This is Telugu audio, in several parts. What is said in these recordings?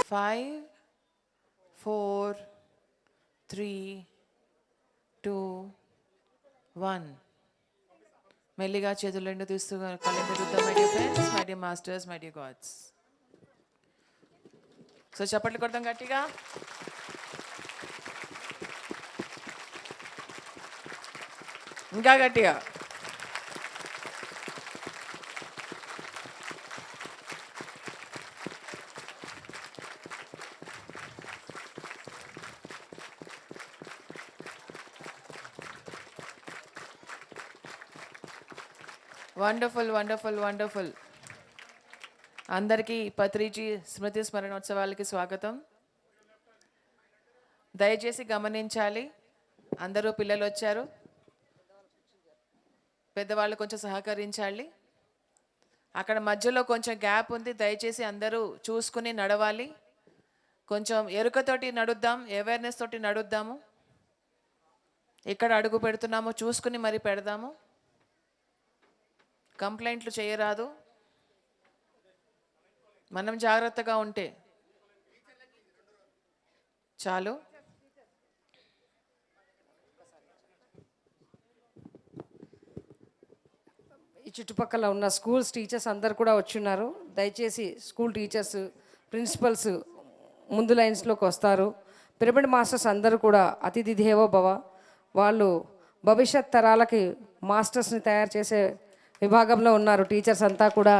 5, 4, 3, 2, 1. మెల్లిగా చేతులు రెండు తీస్తూ కళ్ళెందు రుద్దాం my dear friends, my dear masters, my dear gods. So చప్పట్లు కొడతాం గట్టిగా. ఇంకా గట్టిగా. Wonderful wonderful wonderful. అందరికీ పత్రిజీ స్మృతి స్మరణోత్సవాలకి స్వాగతం. దయచేసి గమనించాలి, అందరూ పిల్లలు వచ్చారు, పెద్దవాళ్ళు కొంచెం సహకరించాలి. అక్కడ మధ్యలో కొంచెం గ్యాప్ ఉంది, దయచేసి అందరూ చూసుకుని నడవాలి. కొంచెం ఎరుకతోటి నడుద్దాం, అవేర్నెస్ తోటి నడుద్దాము. ఎక్కడ అడుగు పెడుతున్నామో చూసుకుని మరి పెడదాము. కంప్లైంట్లు చేయరాదు, మనం జాగ్రత్తగా ఉంటే చాలు. ఈ చుట్టుపక్కల ఉన్న స్కూల్స్ టీచర్స్ అందరు కూడా వచ్చున్నారు. దయచేసి స్కూల్ టీచర్స్, ప్రిన్సిపల్స్ ముందు లైన్స్లోకి వస్తారు. పిరమిడ్ మాస్టర్స్ అందరూ కూడా అతిథి దేవో భవ. వాళ్ళు భవిష్యత్ తరాలకి మాస్టర్స్ని తయారు చేసే విభాగంలో ఉన్నారు. టీచర్స్ అంతా కూడా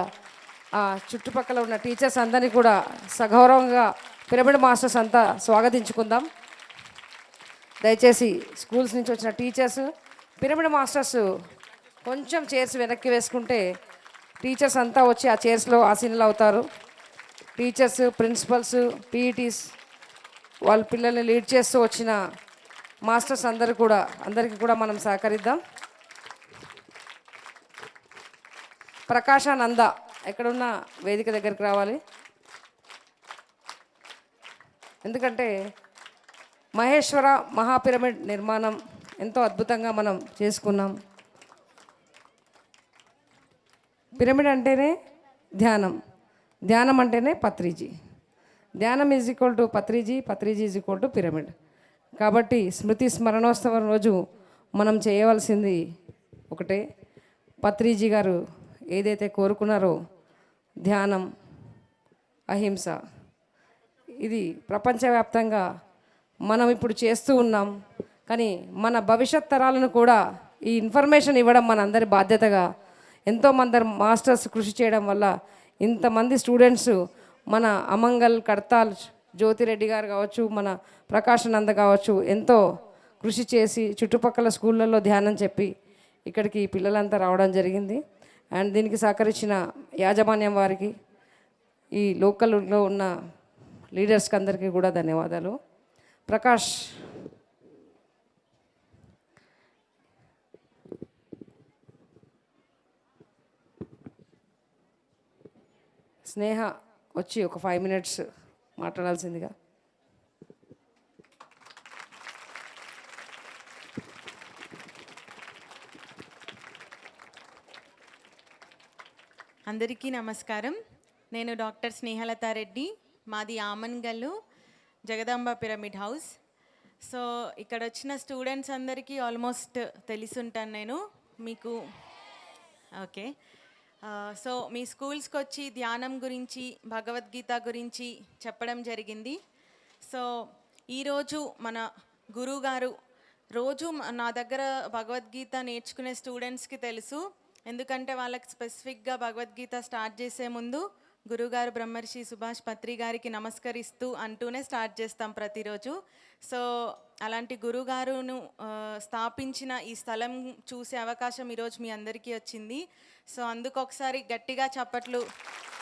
ఆ చుట్టుపక్కల ఉన్న టీచర్స్ అందరినీ కూడా సగౌరవంగా పిరమిడ్ మాస్టర్స్ అంతా స్వాగతించుకుందాం. దయచేసి స్కూల్స్ నుంచి వచ్చిన టీచర్స్, పిరమిడ్ మాస్టర్స్ కొంచెం చైర్స్ వెనక్కి వేసుకుంటే టీచర్స్ అంతా వచ్చి ఆ చైర్స్లో ఆసీనులు అవుతారు. టీచర్స్, ప్రిన్సిపల్స్, పీఈటీస్ వాళ్ళ పిల్లల్ని లీడ్ చేస్తూ వచ్చిన మాస్టర్స్ అందరికీ కూడా మనం సహకరిద్దాం. ప్రకాశానంద ఎక్కడున్న వేదిక దగ్గరికి రావాలి. ఎందుకంటే మహేశ్వర మహాపిరమిడ్ నిర్మాణం ఎంతో అద్భుతంగా మనం చేసుకున్నాం. పిరమిడ్ అంటేనే ధ్యానం, ధ్యానం అంటేనే పత్రిజీ. ధ్యానం is equal to Patriji, Patriji is equal to pyramid. కాబట్టి స్మృతి స్మరణోత్సవం రోజు మనం చేయవలసింది ఒకటే, పత్రిజీ గారు ఏదైతే కోరుకున్నారో ధ్యానం, అహింస, ఇది ప్రపంచవ్యాప్తంగా మనం ఇప్పుడు చేస్తూ ఉన్నాం. కానీ మన భవిష్యత్ తరాలను కూడా ఈ ఇన్ఫర్మేషన్ ఇవ్వడం మన అందరి బాధ్యతగా. ఎంతోమంది మాస్టర్స్ కృషి చేయడం వల్ల ఇంతమంది స్టూడెంట్స్, మన అమంగల్ కడతాల్ జ్యోతిరెడ్డి గారు కావచ్చు, మన ప్రకాశానంద కావచ్చు, ఎంతో కృషి చేసి చుట్టుపక్కల స్కూళ్ళల్లో ధ్యానం చెప్పి ఇక్కడికి పిల్లలంతా రావడం జరిగింది. అండ్ దీనికి సహకరించిన యాజమాన్యం వారికి, ఈ లోకల్లో ఉన్న లీడర్స్కి అందరికీ కూడా ధన్యవాదాలు. ప్రకాష్, స్నేహ వచ్చి ఒక 5 minutes మాట్లాడాల్సిందిగా. అందరికీ నమస్కారం. నేను డాక్టర్ స్నేహలతారెడ్డి, మాది ఆమన్గల్లు జగదాంబ పిరమిడ్ హౌస్. సో ఇక్కడ వచ్చిన స్టూడెంట్స్ అందరికీ ఆల్మోస్ట్ తెలుసుంటాను నేను మీకు. ఓకే, సో మీ స్కూల్స్కి వచ్చి ధ్యానం గురించి, భగవద్గీత గురించి చెప్పడం జరిగింది. సో ఈరోజు మన గురువుగారు రోజు నా దగ్గర భగవద్గీత నేర్చుకునే స్టూడెంట్స్కి తెలుసు. ఎందుకంటే వాళ్ళకి స్పెసిఫిక్గా భగవద్గీత స్టార్ట్ చేసే ముందు గురుగారు బ్రహ్మర్షి సుభాష్ పత్రి గారికి నమస్కరిస్తూ అంటూనే స్టార్ట్ చేస్తాం ప్రతిరోజు. సో అలాంటి గురుగారును స్థాపించిన ఈ స్థలం చూసే అవకాశం ఈరోజు మీ అందరికీ వచ్చింది. సో అందుకు ఒకసారి గట్టిగా చప్పట్లు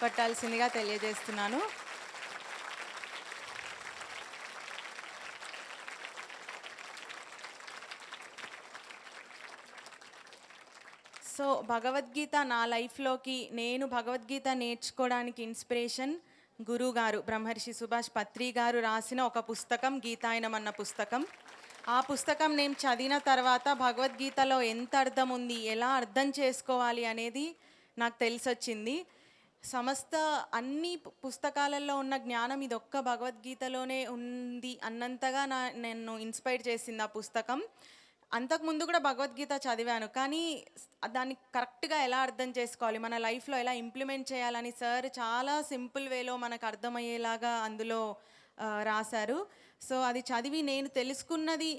కొట్టాల్సిందిగా తెలియజేస్తున్నాను. సో భగవద్గీత నా లైఫ్లోకి, నేను భగవద్గీత నేర్చుకోవడానికి ఇన్స్పిరేషన్ గురువుగారు బ్రహ్మర్షి సుభాష్ పత్రి గారు రాసిన ఒక పుస్తకం, గీతాయనం అన్న పుస్తకం. ఆ పుస్తకం నేను చదివిన తర్వాత భగవద్గీతలో ఎంత అర్థం ఉంది, ఎలా అర్థం చేసుకోవాలి అనేది నాకు తెలిసొచ్చింది. సమస్త అన్ని పుస్తకాలలో ఉన్న జ్ఞానం ఇది ఒక్క భగవద్గీతలోనే ఉంది అన్నంతగా నన్ను ఇన్స్పైర్ చేసింది ఆ పుస్తకం. అంతకుముందు కూడా భగవద్గీత చదివాను, కానీ దాన్ని కరెక్ట్గా ఎలా అర్థం చేసుకోవాలి, మన లైఫ్లో ఎలా ఇంప్లిమెంట్ చేయాలని సార్ చాలా సింపుల్ వేలో మనకు అర్థమయ్యేలాగా అందులో రాశారు. సో అది చదివి నేను తెలుసుకున్నది,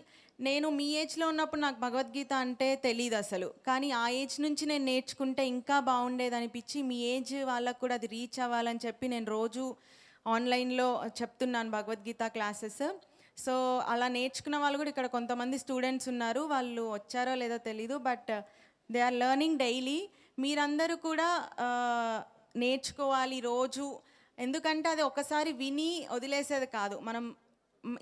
నేను మీ ఏజ్లో ఉన్నప్పుడు నాకు భగవద్గీత అంటే తెలియదు అసలు, కానీ ఆ ఏజ్ నుంచి నేను నేర్చుకుంటే ఇంకా బాగుండేది అనిపించి మీ ఏజ్ వాళ్ళకు కూడా అది రీచ్ అవ్వాలని చెప్పి నేను రోజు ఆన్లైన్లో చెప్తున్నాను భగవద్గీత క్లాసెస్. సో అలా నేర్చుకున్న వాళ్ళు కూడా ఇక్కడ కొంతమంది స్టూడెంట్స్ ఉన్నారు, వాళ్ళు వచ్చారో లేదో తెలీదు, but they are learning daily. మీరందరూ కూడా నేర్చుకోవాలి రోజు, ఎందుకంటే అది ఒకసారి విని వదిలేసేది కాదు, మనం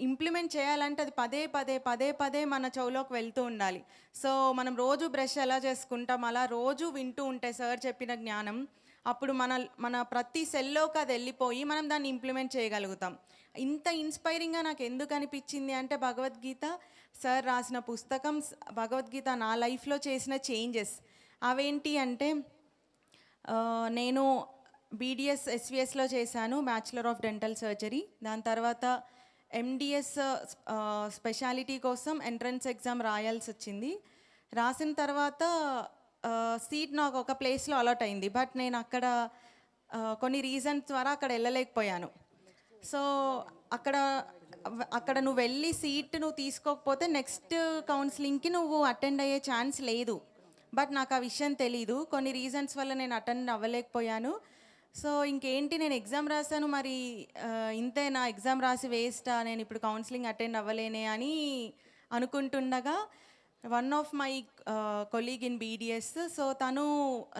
ఇంప్లిమెంట్ చేయాలంటే అది పదే పదే పదే పదే మన చెవులోకి వెళ్తూ ఉండాలి. సో మనం రోజు బ్రష్ ఎలా చేసుకుంటాం అలా రోజు వింటూ ఉంటే సార్ చెప్పిన జ్ఞానం, అప్పుడు మన ప్రతి సెల్లోకి అది వెళ్ళిపోయి మనం దాన్ని ఇంప్లిమెంట్ చేయగలుగుతాం. ఇంత ఇన్స్పైరింగ్గా నాకు ఎందుకు అనిపించింది అంటే భగవద్గీత సార్ రాసిన పుస్తకం, భగవద్గీత నా లైఫ్లో చేసిన చేంజెస్ అవేంటి అంటే, నేను బీడిఎస్ ఎస్విఎస్లో చేశాను, బ్యాచిలర్ ఆఫ్ డెంటల్ సర్జరీ. దాని తర్వాత ఎండిఎస్ స్పెషాలిటీ కోసం ఎంట్రన్స్ ఎగ్జామ్ రాయాల్సి వచ్చింది. రాసిన తర్వాత సీట్ నాకు ఒక ప్లేస్లో అలాట్ అయింది, బట్ నేను కొన్ని రీజన్స్ ద్వారా అక్కడ వెళ్ళలేకపోయాను. సో అక్కడ నువ్వు వెళ్ళి సీట్ నువ్వు తీసుకోకపోతే నెక్స్ట్ కౌన్సిలింగ్కి నువ్వు అటెండ్ అయ్యే ఛాన్స్ లేదు, బట్ నాకు ఆ విషయం తెలీదు. కొన్ని రీజన్స్ వల్ల నేను అటెండ్ అవ్వలేకపోయాను. సో ఇంకేంటి, నేను ఎగ్జామ్ రాశాను, మరి ఇంతే నా ఎగ్జామ్ రాసి వేస్టా, నేను ఇప్పుడు కౌన్సిలింగ్ అటెండ్ అవ్వలేనే అని అనుకుంటుండగా one of my colleague in BDS, so తను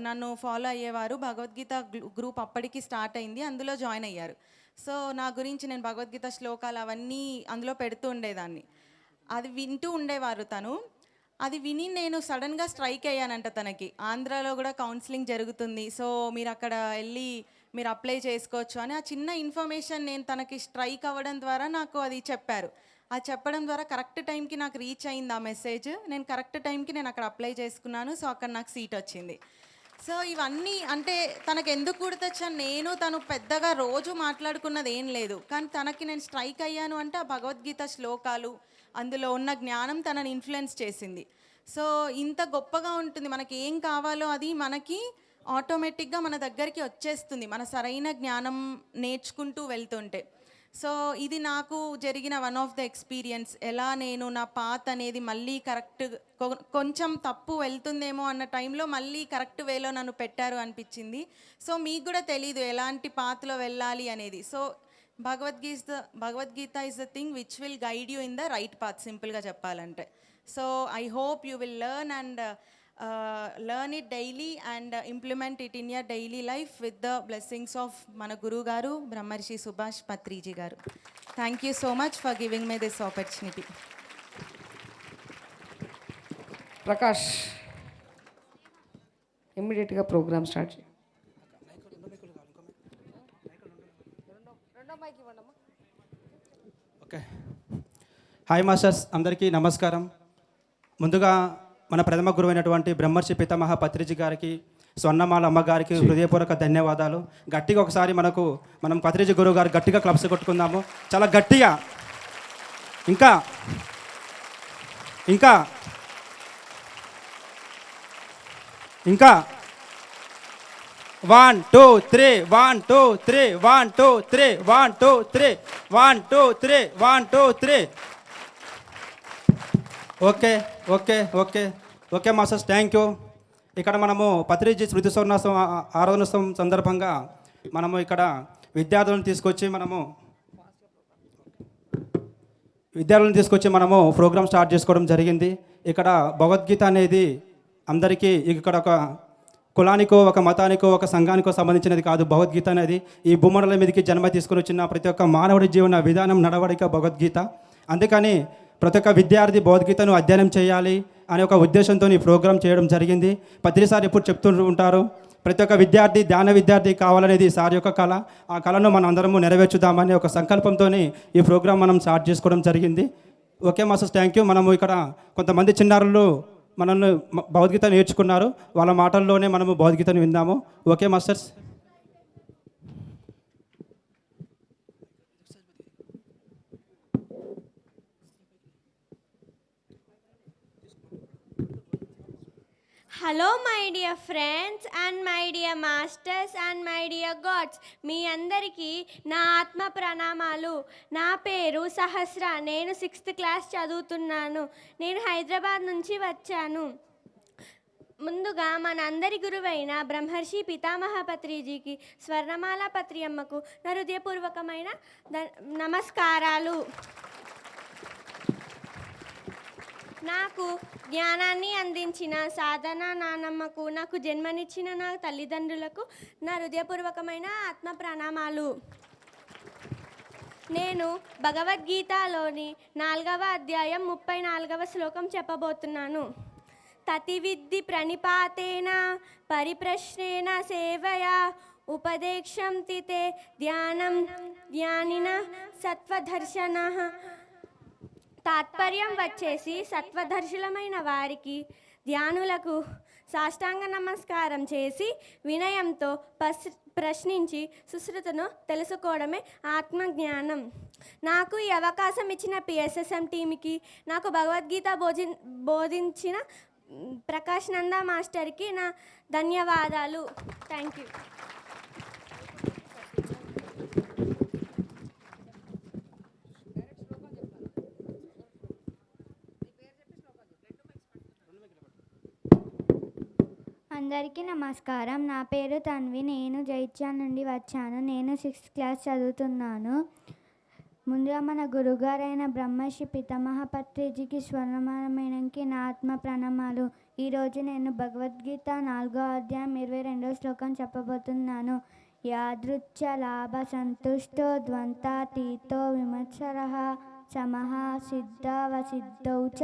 నన్ను ఫాలో అయ్యేవారు, భగవద్గీత గ్రూప్ అప్పటికి స్టార్ట్ అయింది, అందులో జాయిన్ అయ్యారు. సో నా గురించి నేను భగవద్గీత శ్లోకాలు అవన్నీ అందులో పెడుతూ ఉండేదాన్ని, అది వింటూ ఉండేవారు తను. అది విని నేను సడన్గా స్ట్రైక్ అయ్యానంట తనకి, ఆంధ్రాలో కూడా కౌన్సిలింగ్ జరుగుతుంది, సో మీరు అక్కడ వెళ్ళి మీరు అప్లై చేసుకోవచ్చు అని. ఆ చిన్న ఇన్ఫర్మేషన్ నేను తనకి స్ట్రైక్ అవ్వడం ద్వారా నాకు అది చెప్పారు. అది చెప్పడం ద్వారా కరెక్ట్ టైంకి నాకు రీచ్ అయింది ఆ మెసేజ్. నేను కరెక్ట్ టైంకి నేను అక్కడ అప్లై చేసుకున్నాను. సో అక్కడ నాకు సీట్ వచ్చింది. సో ఇవన్నీ అంటే తనకు ఎందుకు గుర్తొచ్చాను, నేను తను పెద్దగా రోజు మాట్లాడుకున్నది ఏం లేదు, కానీ తనకి నేను స్ట్రైక్ అయ్యాను అంటే ఆ భగవద్గీత శ్లోకాలు అందులో ఉన్న జ్ఞానం తనని ఇన్ఫ్లుయెన్స్ చేసింది. సో ఇంత గొప్పగా ఉంటుంది, మనకి ఏం కావాలో అది మనకి ఆటోమేటిక్గా మన దగ్గరికి వచ్చేస్తుంది, మన సరైన జ్ఞానం నేర్చుకుంటూ వెళ్తుంటే. సో ఇది నాకు జరిగిన వన్ ఆఫ్ ద ఎక్స్పీరియన్స్. ఎలా నేను నా పాత్ అనేది మళ్ళీ కరెక్ట్, కొంచెం తప్పు వెళ్తుందేమో అన్న టైంలో మళ్ళీ కరెక్ట్ వేలో నన్ను పెట్టారు అనిపించింది. సో మీకు కూడా తెలీదు ఎలాంటి పాత్లో వెళ్ళాలి అనేది. So Bhagavad Gita is the thing which will guide you in the right path, సింపుల్గా చెప్పాలంటే. So I hope you will learn it daily and implement it in your daily life with the blessings of mana Guru Garu Brahmarshi Subhash Patriji Garu. Thank you so much for giving me this opportunity. Prakash ఇమ్మీడియట్గా ప్రోగ్రామ్ స్టార్ట్ చేయి. ఓకే, హాయ్ మాస్టర్స్, అందరికీ నమస్కారం. ముందుగా మన ప్రథమ గురువు అయినటువంటి బ్రహ్మర్షి పితామహ పత్రిజీ గారికి, స్వర్ణమాల అమ్మగారికి హృదయపూర్వక ధన్యవాదాలు. గట్టిగా ఒకసారి మనం పత్రిజీ గురువు గారు గట్టిగా క్లబ్స్ కొట్టుకుందాము, చాలా గట్టిగా. ఇంకా ఇంకా ఇంకా 1 2 3 1 2 3 1 2 3 1 2 3 1 2 3 1 2 3. Okay okay okay okay masters, thank you. ఇక్కడ మనము పత్రిజీ స్మృతి స్వర్ణోత్సవం ఆరాధనోత్సవం సందర్భంగా మనము ఇక్కడ విద్యార్థులను తీసుకొచ్చి మనము ప్రోగ్రామ్ స్టార్ట్ చేసుకోవడం జరిగింది. ఇక్కడ భగవద్గీత అనేది అందరికీ ఇక్కడ ఒక కులానికో ఒక మతానికో ఒక సంఘానికో సంబంధించినది కాదు. భగవద్గీత అనేది ఈ భూమండలం మీదకి జన్మ తీసుకొని వచ్చిన ప్రతి ఒక్క మానవుడి జీవన విధానం, నడవడిక భగవద్గీత. అందుకని ప్రతి ఒక్క విద్యార్థి భగవద్గీతను అధ్యయనం చేయాలి అనే ఒక ఉద్దేశంతో ఈ ప్రోగ్రాం చేయడం జరిగింది. పత్రిసారి ఎప్పుడు చెప్తూ ఉంటారు, ప్రతి ఒక్క విద్యార్థి ధ్యాన విద్యార్థి కావాలనేది సార్ యొక్క కళ. ఆ కళను మనం అందరము నెరవేర్చుదామనే ఒక సంకల్పంతో ఈ ప్రోగ్రాం మనం స్టార్ట్ చేసుకోవడం జరిగింది. Okay masters, thank you. మనము ఇక్కడ కొంతమంది చిన్నారులు మనల్ని భగవద్గీత నేర్చుకున్నారు, వాళ్ళ మాటల్లోనే మనము భగవద్గీతను విందాము. Okay masters. Hello my dear friends and my dear masters and my dear gods, మీ అందరికీ నా ఆత్మ ప్రణామాలు. నా పేరు సహస్ర. నేను 6th క్లాస్ చదువుతున్నాను. నేను హైదరాబాద్ నుంచి వచ్చాను. ముందుగా మన అందరి గురువైన బ్రహ్మర్షి పితామహ పత్రిజీకి, స్వర్ణమాల పత్రియమ్మకు నా హృదయపూర్వకమైన నమస్కారాలు. నాకు జ్ఞానాన్ని అందించిన సాధన నానమ్మకు, నాకు జన్మనిచ్చిన నా తల్లిదండ్రులకు నా హృదయపూర్వకమైన ఆత్మ ప్రణామాలు. నేను భగవద్గీతలోని 4వ అధ్యాయం 34వ శ్లోకం చెప్పబోతున్నాను. తతివిద్ది ప్రణిపాతేన పరిప్రశ్నేన సేవయా ఉపదేక్షం తితే ధ్యానం ధ్యానిన సత్వదర్శన. తాత్పర్యం వచ్చేసి, సత్వదర్శులమైన వారికి, ధ్యానులకు సాష్టాంగ నమస్కారం చేసి వినయంతో ప్రశ్నించి సుశ్రుతను తెలుసుకోవడమే ఆత్మజ్ఞానం. నాకు ఈ అవకాశం ఇచ్చిన PSSM టీమ్కి, నాకు భగవద్గీత బోధించిన ప్రకాష్ నంద మాస్టర్కి నా ధన్యవాదాలు. Thank you. అందరికీ నమస్కారం. నా పేరు తన్వి. నేను జైత్యాల నుండి వచ్చాను. నేను 6th క్లాస్ చదువుతున్నాను. ముందుగా మన గురుగారైన బ్రహ్మర్షి పితామహ పత్రిజీకి, స్వర్ణమాల మేడంకి నా ఆత్మ ప్రణామాలు. ఈరోజు నేను భగవద్గీత 4వ అధ్యాయం 22వ శ్లోకం చెప్పబోతున్నాను. యాదృచ్ఛ లాభ సంతుష్టో ద్వంతాతీతో విమత్సరః సమః సిద్ధావసిద్ధౌ చ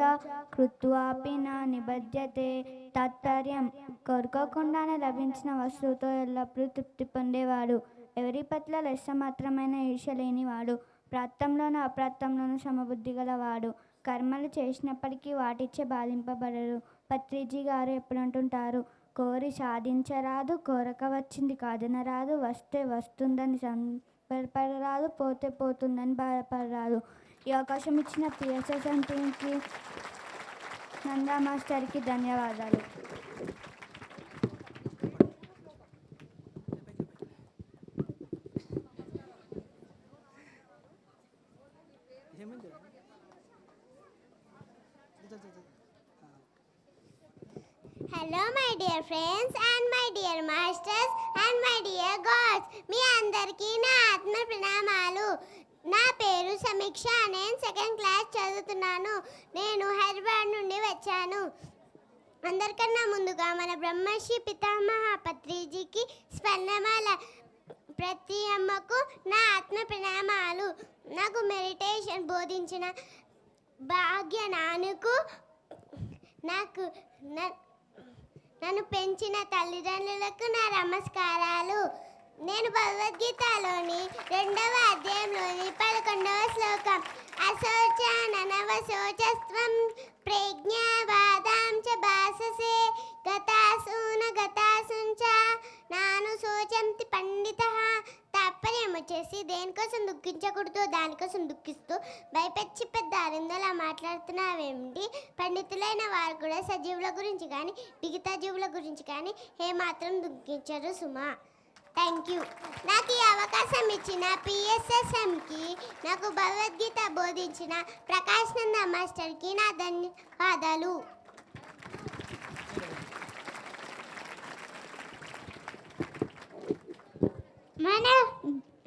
కృత్వాపి నా నిబధ్యతే. తాత్పర్యం: కోరుకోకుండానే లభించిన వస్తువుతో ఎల్లప్పుడూ తృప్తి పొందేవాడు, ఎవరి పట్ల లెస్స మాత్రమైన ఈర్ష్య లేనివాడు, ప్రాప్తంలోనూ అప్రాప్తంలోనూ సమబుద్ధి గలవాడు, కర్మలు చేసినప్పటికీ వాటిచ్చే బాధింపబడరు. పత్రిజీ గారు ఎప్పుడు అంటుంటారు, కోరి సాధించరాదు, కోరక వచ్చింది కాదనరాదు, వస్తే వస్తుందని సంబరపడరాదు, పోతే పోతుందని బాధపడరాదు. ఈ అవకాశం ఇచ్చిన PSSM టీంకి, నందా మాస్టర్కి ధన్యవాదాలు. Hello my dear friends and my dear masters and my dear gods, మీ అందరికీ నా ఆత్మ ప్రణామాలు. నా పేరు సమీక్ష. నేను 2nd క్లాస్ చదువుతున్నాను. నేను హైదరాబాద్ నుండి వచ్చాను. అందరికన్నా ముందుగా మన బ్రహ్మర్షి పితామహ పత్రిజీకి, స్వర్ణమాల ప్రతి అమ్మకు నా ఆత్మ ప్రణామాలు. నాకు మెడిటేషన్ బోధించిన భాగ్య నాన్నకు, నన్ను పెంచిన తల్లిదండ్రులకు నా నమస్కారాలు. నేను భగవద్గీతలోని 2వ అధ్యాయంలోని 11వ శ్లోకం, అశోచననవశోచస్త్వం ప్రజ్ఞావాదాం చ భాససే గతాసూన గతాసుంచ నాను శోచంతి పండితః. తాత్పర్యం వచ్చేసి, దేనికోసం దుఃఖించకూడదు దానికోసం దుఃఖిస్తూ భయపెచ్చి పెద్ద అరిందలా మాట్లాడుతున్నావేమిటి? పండితులైన వారు కూడా సజీవుల గురించి కానీ మిగతా జీవుల గురించి కానీ ఏమాత్రం దుఃఖించరు సుమా. Thank you. నాకు ఈ అవకాశం ఇచ్చిన PSSMకి, నాకు భగవద్గీత బోధించిన ప్రకాష్ నంద మాస్టర్కి నా ధన్యవాదాలు.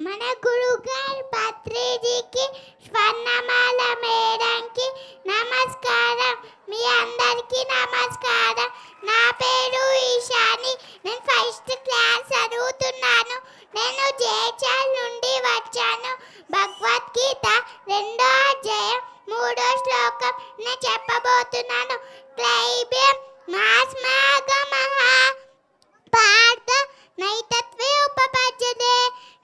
మన గురుగారు పత్రిజీకి, స్వర్ణమాల మేడంకి నమస్కారం. మీ అందరికీ నమస్కారం. నా పేరు ఈశాని. నేను 1st క్లాస్ చదువుతున్నాను. నేను జైచాల్ నుండి వచ్చాను. భగవద్గీత 2వ అధ్యాయం 3వ శ్లోకం నేను చెప్పబోతున్నాను. క్లైబ్యం మాస్మాగమః పార్థ నైతత్వే ఉపపద్యతే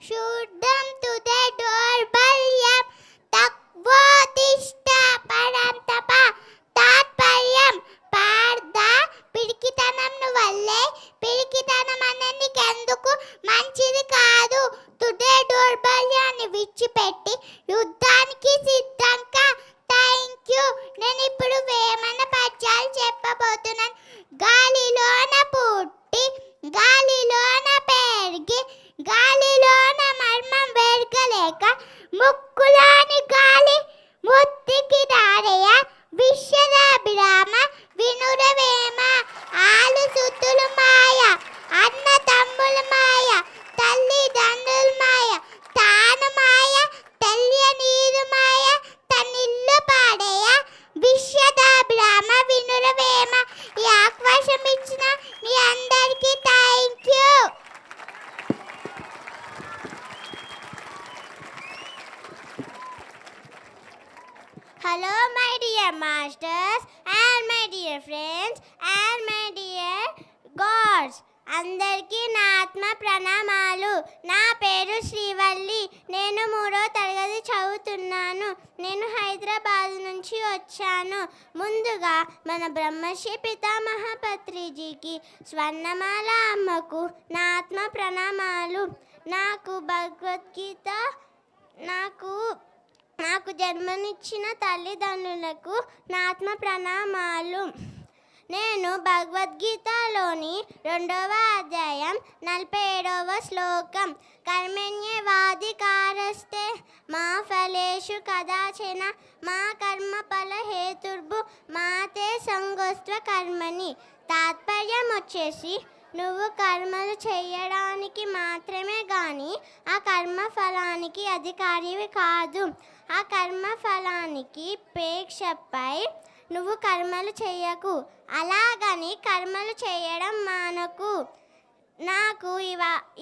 శుద్ధం తుదే దౌర్బల్యం తక్వోతిష్ట పరం తప. తాత్పర్యం: పార్థ, పిరికితనం వల్లే, పిరికితనం అనేది నీకెందుకు మంచిది కాదు. తుదే దౌర్బల్యాన్ని విడిచిపెట్టి యుద్ధానికి సిద్ధంగా. Thank you. నేను ఇప్పుడు వేమన పద్యాలు చెప్పబోతున్నాను. గాలిలోన లేక ముక్కులాని గాలి ముత్తికి దారయ విశ్వదాభిరామ వినురవేమ ఆలు సుత్తులు మాయ అన్న తమ్ములు మాయ తల్లిదండ్రులు మాయ తాను మాయ తెలియనీరు మాయ తనిల్లు పాడేయ విశ్వదాభిరామ వినురవేమ. ఈ అవకాశం ఇచ్చిన మీ అందరికీ thank you. Hello my dear masters and my dear friends and my dear gods. అందరికీ నా ఆత్మ ప్రణామాలు. నా పేరు శ్రీవల్లి. నేను 3వ తరగతి చదువుతున్నాను. నేను హైదరాబాద్ నుంచి వచ్చాను. ముందుగా మన బ్రహ్మశ్రీ పితామహ పత్రిజీకి, స్వర్ణమాల అమ్మకు నా ఆత్మ ప్రణామాలు. నాకు భగవద్గీత నాకు జన్మనిచ్చిన తల్లిదండ్రులకు నా ఆత్మ ప్రణామాలు. నేను భగవద్గీతలోని 2వ అధ్యాయం 47వ శ్లోకం కర్మణ్యేవాధికారస్తే మా ఫలేషు కదాచన మా కర్మ ఫల హేతుర్భు మాతే సంగోస్త్వ కర్మని. తాత్పర్యం వచ్చేసి నువ్వు కర్మలు చేయడానికి మాత్రమే కానీ ఆ కర్మ ఫలానికి అధికారివి కాదు. ఆ కర్మ ఫలానికి పేక్షపై నువ్వు కర్మలు చేయకు. అలాగని కర్మలు చేయడం మానకు. నాకు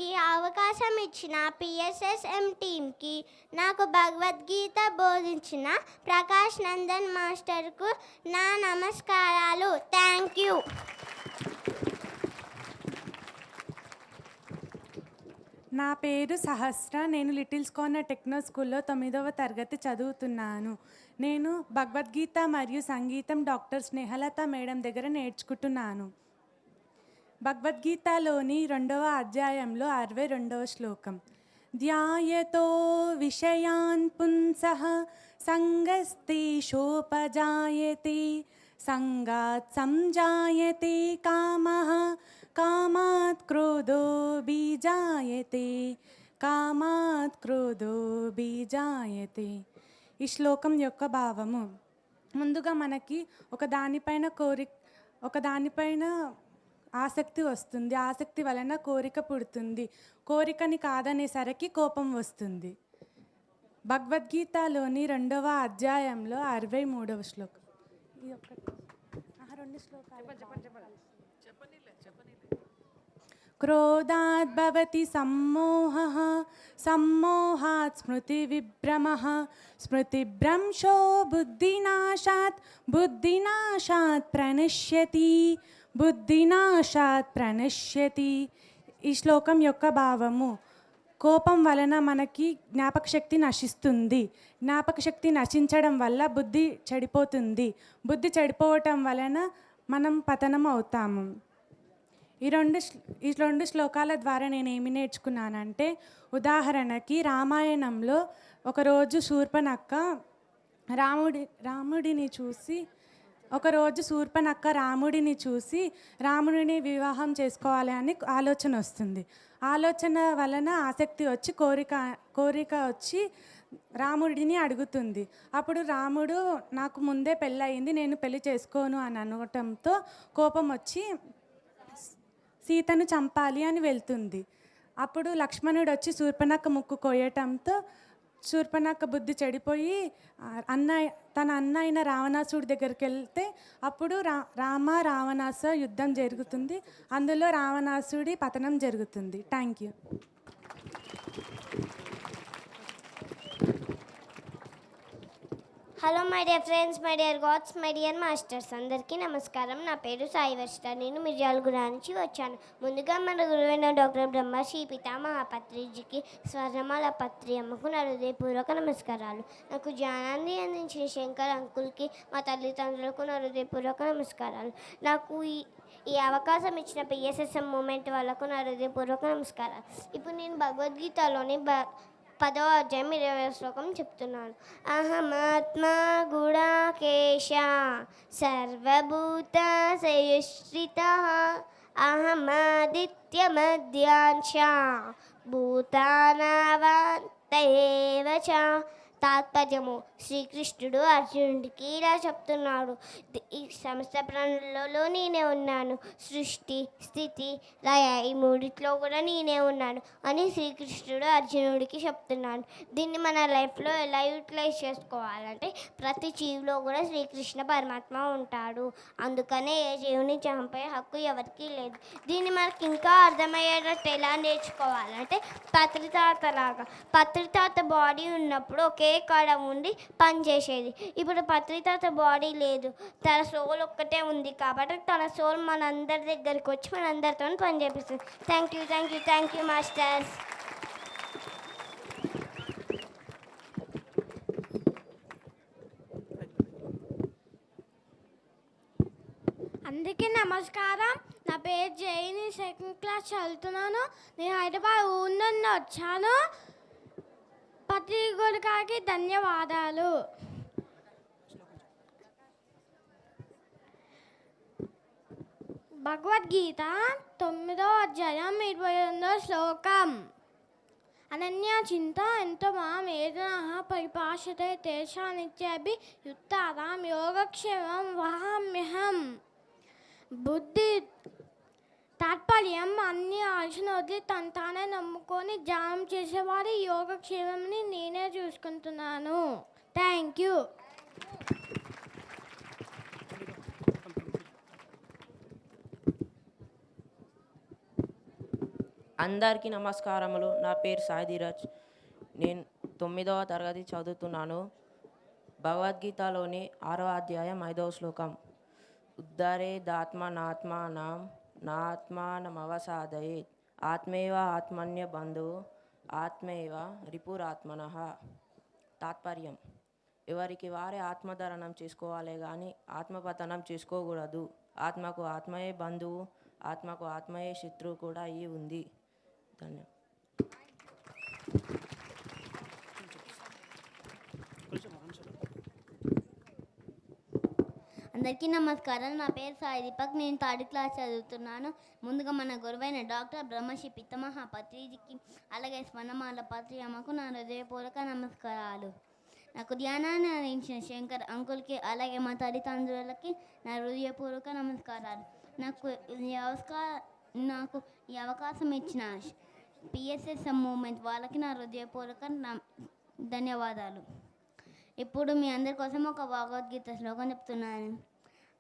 ఈ అవకాశం ఇచ్చిన పిఎస్ఎస్ఎం టీమ్కి, నాకు భగవద్గీత బోధించిన ప్రకాష్ నందన్ మాస్టర్కు నా నమస్కారాలు. Thank you. నా పేరు సహస్ర. నేను లిటిల్స్ కార్నర్ టెక్నో స్కూల్లో 9వ తరగతి చదువుతున్నాను. నేను భగవద్గీత మరియు సంగీతం డాక్టర్ స్నేహలత మేడం దగ్గర నేర్చుకుంటున్నాను. భగవద్గీతలోని 2వ అధ్యాయంలో 62వ శ్లోకం ధ్యాయతో విషయాన్ పుంసః సంగస్తేషోపజాయతే సంగాత్ సంజాయతే కామః కామాత్ క్రోధో బీజాయతే కామాత్ క్రోధో బీజాయతే. ఈ శ్లోకం యొక్క భావము, ముందుగా మనకి ఒకదానిపైన ఆసక్తి వస్తుంది. ఆసక్తి వలన కోరిక పుడుతుంది. కోరికని కాదనేసరికి కోపం వస్తుంది. భగవద్గీతలోని 2వ అధ్యాయంలో 63వ శ్లోకం. ఈ ఒక్క 2 శ్లోకాలు క్రోధాద్ భవతి సమ్మోహః సమ్మోహాత్ స్మృతివిభ్రమః స్మృతిభ్రంశో బుద్ధినాశాత్ బుద్ధినాశాత్ ప్రణశ్యతి బుద్ధినాశాత్ ప్రణశ్యతి. ఈ శ్లోకం యొక్క భావము, కోపం వలన మనకి జ్ఞాపకశక్తి నశిస్తుంది. జ్ఞాపకశక్తి నశించడం వల్ల బుద్ధి చెడిపోతుంది. బుద్ధి చెడిపోవటం వలన మనం పతనం అవుతాము. ఈ రెండు శ్లోకాల ద్వారా నేను ఏమి నేర్చుకున్నానంటే, ఉదాహరణకి రామాయణంలో ఒకరోజు శూర్పణఖ రాముడిని చూసి రాముడిని వివాహం చేసుకోవాలి అని ఆలోచన వస్తుంది. ఆలోచన వలన ఆసక్తి వచ్చి కోరిక వచ్చి రాముడిని అడుగుతుంది. అప్పుడు రాముడు నాకు ముందే పెళ్ళయింది, నేను పెళ్లి చేసుకోను అని అనటంతో కోపం వచ్చి సీతను చంపాలి అని వెళ్తుంది. అప్పుడు లక్ష్మణుడు వచ్చి శూర్పణఖ ముక్కు కోయటంతో శూర్పణఖ బుద్ధి చెడిపోయి తన అన్న అయిన రావణాసుడి దగ్గరికి వెళ్తే అప్పుడు రావణాస యుద్ధం జరుగుతుంది. అందులో రావణాసుడి పతనం జరుగుతుంది. Thank you. Hello my dear friends, my dear God's, my dear masters, అందరికీ నమస్కారం. నా పేరు సాయి వర్షిత. నేను మిర్యాలగూడ నుంచి వచ్చాను. ముందుగా మన గురువైన డాక్టర్ బ్రహ్మశ్రీ పితామహ పత్రిజీకి, స్వర్ణమాల పత్రి అమ్మకు నా హృదయపూర్వక నమస్కారాలు. నాకు జ్ఞానాన్ని అందించిన శంకర్ అంకుల్కి, మా తల్లిదండ్రులకు నా హృదయపూర్వక నమస్కారాలు. నాకు ఈ అవకాశం ఇచ్చిన పిఎస్ఎస్ఎం మూమెంట్ వాళ్ళకు నా హృదయపూర్వక నమస్కారాలు. ఇప్పుడు నేను భగవద్గీతలోని 10వ అధ్యాయం 20వ శ్లోకం చెప్తున్నాను. అహమాత్మా గుడాకేశ సర్వభూత సయుశ్రితః అహమాదిత్యమధ్యాంశ భూతానావాంతయేవ శ్లోకముల తాత్పర్యము. శ్రీకృష్ణుడు అర్జునుడికి ఇలా చెప్తున్నాడు, ఈ సమస్త ప్రాణులలో నేనే ఉన్నాను, సృష్టి స్థితి లయ ఈ మూడిట్లో కూడా నేనే ఉన్నాను అని శ్రీకృష్ణుడు అర్జునుడికి చెప్తున్నాడు. దీన్ని మన లైఫ్లో ఎలా యూటిలైజ్ చేసుకోవాలంటే ప్రతి జీవిలో కూడా శ్రీకృష్ణ పరమాత్మ ఉంటాడు, అందుకనే ఏ జీవుని చంపే హక్కు ఎవరికీ లేదు. దీన్ని మనకి ఇంకా అర్థమయ్యేటట్టు ఎలా నేర్చుకోవాలంటే పత్రితాతలాగా. పత్రితాత బాడీ ఉన్నప్పుడు ఒకే కాడ ఉండి పనిచేసేది. ఇప్పుడు పత్రితాత బాడీ లేదు, తన సోల్ ఒక్కటే ఉంది కాబట్టి తన సోల్ మనందరి దగ్గరికి వచ్చి మనందరితో పని చేపిస్తుంది. Thank you, thank you, thank you masters. అందరికీ నమస్కారం. నా పేరు జైని, సెకండ్ క్లాస్ చదువుతున్నాను. నేను హైదరాబాద్ ఊరి నుండి వచ్చాను. పత్రికకి ధన్యవాదాలు. భగవద్గీత 9వ అధ్యాయం 28వ శ్లోకం. అనన్య చింత ఎంతో మాం ఏదన పరిభాషతే తేషానిత్యభి యుక్తారాం యోగక్షేమం వహామ్యహం. బుద్ధి తాత్పర్యం అన్ని ఆలోచన వదిలి తన తానే నమ్ముకొని ధ్యానం చేసేవారి యోగక్షేమంని నేనే చూసుకుంటున్నాను. Thank you. అందరికీ నమస్కారములు. నా పేరు సాయిధీరజ్. నేను 9వ తరగతి చదువుతున్నాను. భగవద్గీతలోని 6వ అధ్యాయం 5వ శ్లోకం. ఉద్ధరేదాత్మనాత్మానం నాత్మానమవసాదయేత్ ఆత్మేవ ఆత్మన్య బంధు ఆత్మేవ రిపురాత్మనః. తాత్పర్యం: ఎవరికి వారే ఆత్మధరణం చేసుకోవాలే కానీ ఆత్మపతనం చేసుకోకూడదు. ఆత్మకు ఆత్మయే బంధువు, ఆత్మకు ఆత్మయే శత్రువు కూడా అయి ఉంది. ధన్యవాదాలు. అందరికీ నమస్కారం. నా పేరు సాయి దీపక్. నేను 3rd క్లాస్ చదువుతున్నాను. ముందుగా మన గురువైన డాక్టర్ బ్రహ్మశ్రీ పితామహ పత్రిజీకి అలాగే స్వర్ణమాల పత్రి అమ్మకు నా హృదయపూర్వక నమస్కారాలు. నాకు ధ్యానాన్ని అందించిన శంకర్ అంకుల్కి అలాగే మా తల్లిదండ్రులకి నా హృదయపూర్వక నమస్కారాలు. నాకు ఈ అవకాశం ఇచ్చిన పిఎస్ఎస్ మూమెంట్ వాళ్ళకి నా హృదయపూర్వక ధన్యవాదాలు. ఇప్పుడు మీ అందరి కోసం ఒక భగవద్గీత శ్లోకం చెప్తున్నాను.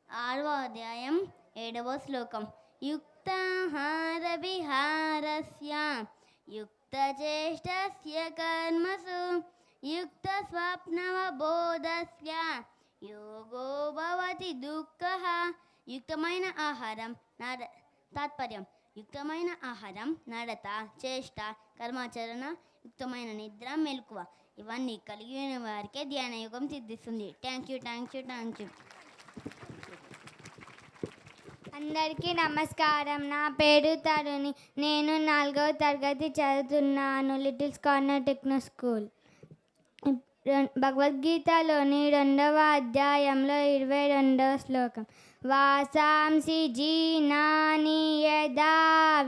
6వ అధ్యాయం 7వ శ్లోకం. యుక్తాహార విహారస్య యుక్తచేష్టస్య కర్మసు యుక్త స్వప్నవబోధస్య యోగో భవతి దుఃఖః. యుక్తమైన ఆహారం తాత్పర్యం: యుక్తమైన ఆహారం, నడత, చేష్ట, కర్మాచరణ, యుక్తమైన నిద్ర, మెలకువ ఇవన్నీ కలిగిన వారికే ధ్యాన యోగం సిద్ధిస్తుంది. Thank you, thank you, thank you. అందరికీ నమస్కారం. నా పేరు తరుణి. నేను 4వ తరగతి చదువుతున్నాను, లిటిల్స్ కార్నర్ టెక్నో స్కూల్. భగవద్గీతలోని 2వ అధ్యాయంలో 22వ శ్లోకం. వాసాంసి జీనాని యదా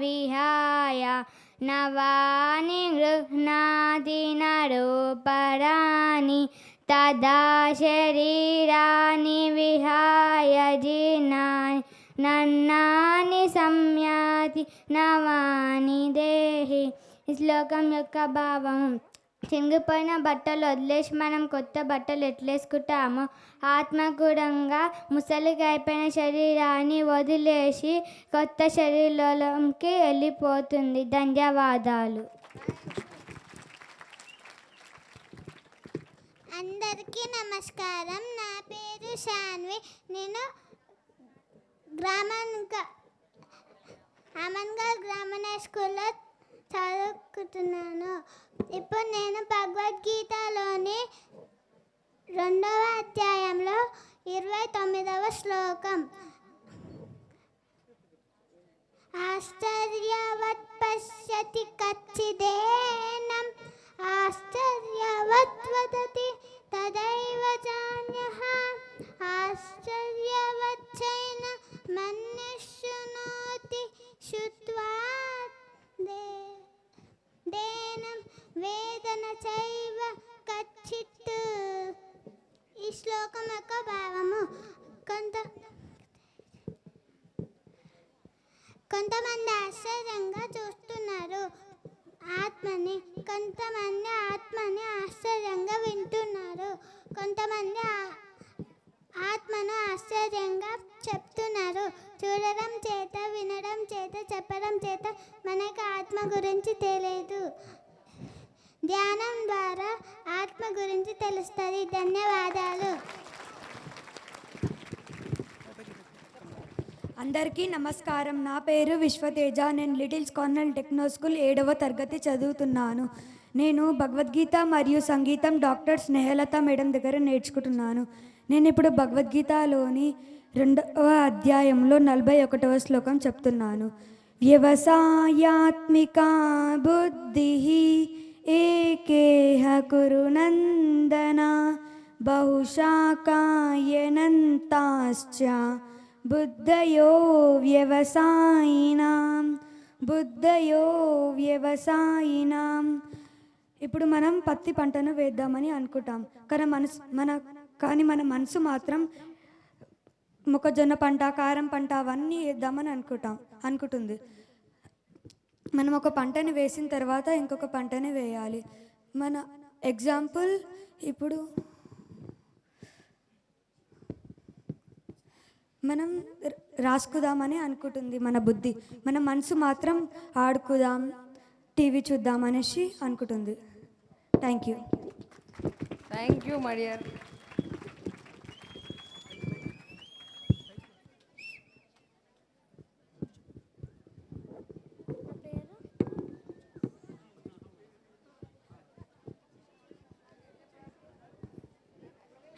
విహాయ నవాని గృహ్ణాతి నరోపరాణి తదా శరీరాని విహాయ జీనాని నన్నాని సంయాతి నవాని దేహి. ఈ శ్లోకం యొక్క భావం: చినిగిపోయిన బట్టలు వదిలేసి మనం కొత్త బట్టలు ఎట్లేసుకుంటామో ఆత్మకూడంగా ముసలిగా అయిపోయిన శరీరాన్ని వదిలేసి కొత్త శరీరంలోకి వెళ్ళిపోతుంది. ధన్యవాదాలు. అందరికీ నమస్కారం. నా పేరు శాన్వి. నేను అమన్గల్ గ్రామీణ స్కూల్లో చదువుకుంటున్నాను. ఇప్పుడు నేను భగవద్గీతలోని 2వ అధ్యాయంలో 29వ శ్లోకం. ఆశ్చర్యవత్ పశ్యతి కచ్చిదేనం ఆశ్చర్యవత్ వదతి తదైవ చాన్యః ఆశ్చర్యవచ్చైన మన్యశృణోతి శుత్వా దేనం వేదన చైవ కచ్చిత్. ఈ శ్లోకం యొక్క భావము కొంతమంది ఆశ్చర్యంగా చూస్తున్నారు ఆత్మని, కొంతమంది ఆత్మని ఆశ్చర్యంగా వింటున్నారు, కొంతమంది ఆత్మను ఆశ్చర్యంగా చెప్తున్నారు. చూడడం చేత, వినడం చేత, చెప్పడం చేత మనకు ఆత్మ గురించి తెలియదు. ధ్యానం ద్వారా ఆత్మ గురించి తెలుస్తుంది. ధన్యవాదాలు. అందరికీ నమస్కారం. నా పేరు విశ్వతేజ. నేను లిటిల్స్ కార్నల్ టెక్నో స్కూల్ 7వ తరగతి చదువుతున్నాను. నేను భగవద్గీత మరియు సంగీతం డాక్టర్ స్నేహలత మేడం దగ్గర నేర్చుకుంటున్నాను. నేను ఇప్పుడు భగవద్గీతలోని 2వ అధ్యాయంలో 41వ శ్లోకం చెప్తున్నాను. వ్యవసాయాత్మికా బుద్ధి ఏకేహ కురు నందన బహుశాకాయనంతాశ్చ బుద్ధయో వ్యవసాయినాం. ఇప్పుడు మనం పత్తి పంటను వేద్దామని అనుకుంటాం, కానీ మన మనసు మాత్రం మొక్కజొన్న పంట, కారం పంట అవన్నీ వేద్దామని అనుకుంటుంది. మనం ఒక పంటని వేసిన తర్వాత ఇంకొక పంటని వేయాలి. మన ఎగ్జాంపుల్ ఇప్పుడు మనం రాసుకుందామని అనుకుంటుంది మన బుద్ధి, మన మనసు మాత్రం ఆడుకుందాం, టీవీ చూద్దాం అనేసి అనుకుంటుంది. Thank you my dear.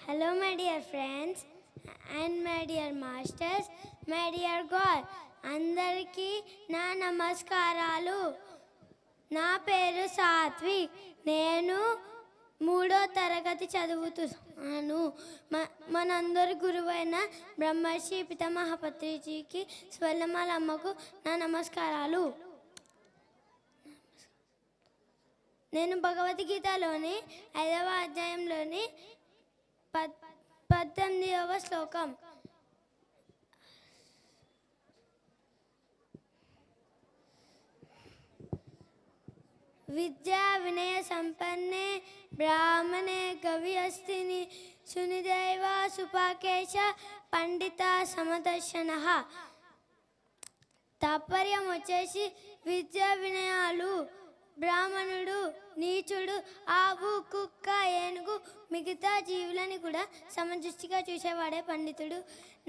Hello my dear friends and my dear masters, my dear God. అందరికీ నా నమస్కారాలు. నా పేరు సాత్విక్. నేను 3వ తరగతి చదువుతున్నాను. మనందరి గురువైన బ్రహ్మర్షి పితామహ పత్రిజీకి, స్వర్ణమాల అమ్మకు నా నమస్కారాలు. నేను భగవద్గీతలోని 5వ అధ్యాయంలోని 18వ శ్లోకం. విద్యా వినయ సంపన్నే బ్రాహ్మణే కవి అస్తిని సునిదైవ సుపాకేశ పండిత సమదర్శన. తాత్పర్యం వచ్చేసి విద్యా వినయాలు బ్రాహ్మణుడు, నీచుడు, ఆవు, కుక్క, ఏనుగు, మిగతా జీవులని కూడా సమదృష్టిగా చూసేవాడే పండితుడు.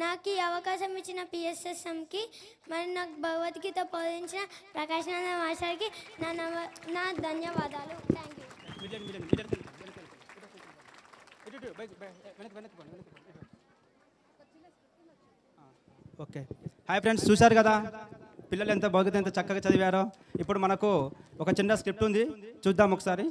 నాకు ఈ అవకాశం ఇచ్చిన పిఎస్ఎస్ఎంకి, మరి నాకు భగవద్గీత బోధించిన ప్రకాశానంద మాస్టర్కి నా ధన్యవాదాలు. Thank you. Okay, hi friends, చూశారు కదా పిల్లలు ఎంత భగవద్గీత ఎంత చక్కగా చదివారో. ఇప్పుడు మనకు ఒక చిన్న స్క్రిప్ట్ ఉంది, చూద్దాం ఒకసారి.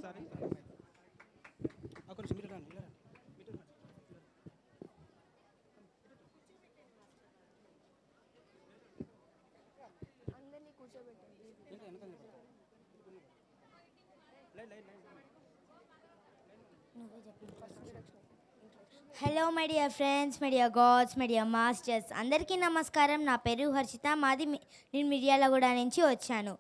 Hello my dear friends, my dear God's, my dear masters, అందరికీ నమస్కారం. నా పేరు హర్షిత. నేను మిర్యాలగూడ నుంచి వచ్చాను.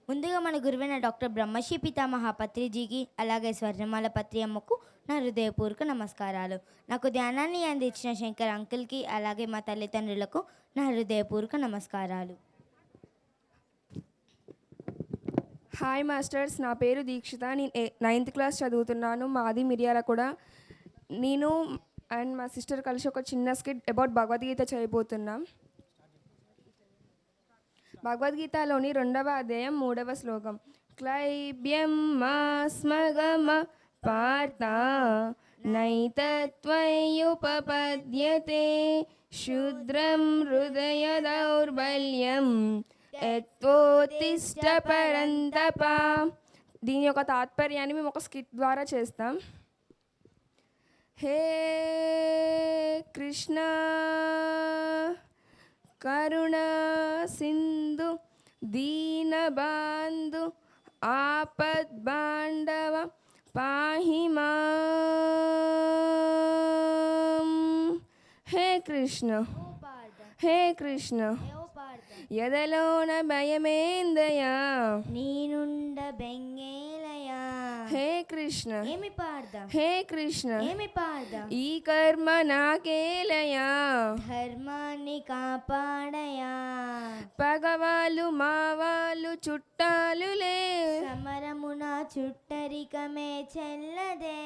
ముందుగా మన గురువైన డాక్టర్ బ్రహ్మశ్రీ పితామహ పత్రిజీకి, అలాగే స్వర్ణమాల పత్రి అమ్మకు నా హృదయపూర్వక నమస్కారాలు. నాకు ధ్యానాన్ని అందించిన శంకర్ అంకుల్కి, అలాగే మా తల్లిదండ్రులకు నా హృదయపూర్వక నమస్కారాలు. హాయ్ మాస్టర్స్, నా పేరు దీక్షిత. నేను 9th క్లాస్ చదువుతున్నాను. మాది మిర్యాలగూడ. నేను అండ్ మా సిస్టర్ కలిసి ఒక చిన్న స్కిట్ అబౌట్ భగవద్గీత చేయబోతున్నాం. భగవద్గీతలోని 2వ అధ్యాయం 3వ శ్లోకం. క్లైబ్యం మాస్మగమ పార్థ నైతత్వయుపపద్యతే శూద్రం హృదయ దౌర్బల్యం యత్వోత్తిష్ట పరంతప. దీని యొక్క తాత్పర్యాన్ని మేము ఒక స్కిట్ ద్వారా చేస్తాం. హే కృష్ణ కరుణ సింధు దీనబాంధు ఆపద్బాంధవ పాహి మాం. హే కృష్ణ హే కృష్ణ ఎదలోన భయమేందయా నేనుండ బెంగేలయా. హే కృష్ణ ఏమి పాడదా హే కృష్ణ ఏమి పాడదా ఈ కర్మ నాకేలయా ధర్మాన్ని కాపాడయా. పగవాళ్ళు మావాళ్ళు చుట్టాలులే సమరమున చుట్టరికమే చెల్లదే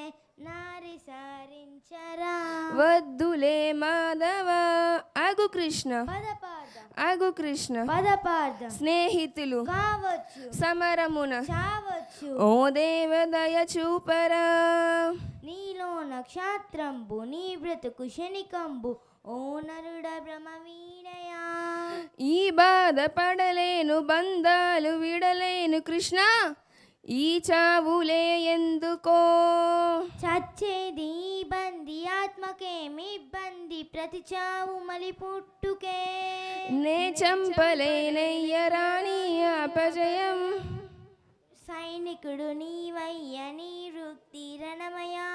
నారి సారించరా. వద్దులే మాధవ అగు కృష్ణ పద పాడదా అగు కృష్ణ పద పాడదా స్నేహితులు కావచ్చు సమరమున చావచ్చు. ఓ దేవదయ చూపరా నీలో నక్షత్రంబు నీ బ్రతుకు శనికంబు ఓ నరుడ భ్రమ వీడయా. ఈ బాధ పడలేను బంధాలు విడలేను కృష్ణ ఈ చావులే ఎందుకో చచ్చేది బంది ఆత్మకేమి ఇబ్బంది ప్రతి చావు మలి పుట్టుకే. నే చంపలేనయ్యరాని అపజయం సైనికుడు నీవయ్య నీ వృత్తి రణమయా.